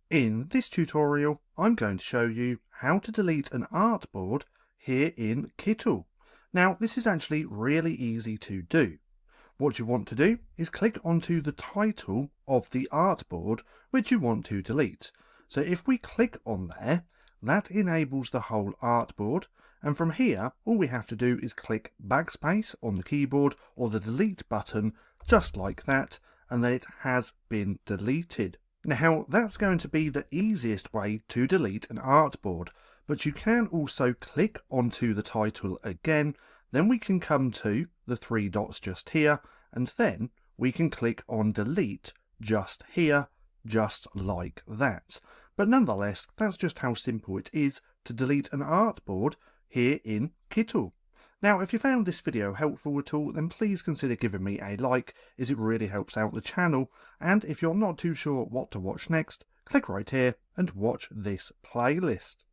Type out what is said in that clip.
In this tutorial, I'm going to show you how to delete an artboard here in Kittl. Now, this is actually really easy to do. What you want to do is click onto the title of the artboard which you want to delete. So if we click on there, that enables the whole artboard, and from here all we have to do is click backspace on the keyboard or the delete button just like that, and then it has been deleted. Now that's going to be the easiest way to delete an artboard, but you can also click onto the title again, then we can come to the three dots just here, and then we can click on delete just here, just like that. But nonetheless, that's just how simple it is to delete an artboard here in Kittl. Now, if you found this video helpful at all, then please consider giving me a like, as it really helps out the channel. And if you're not too sure what to watch next, click right here and watch this playlist.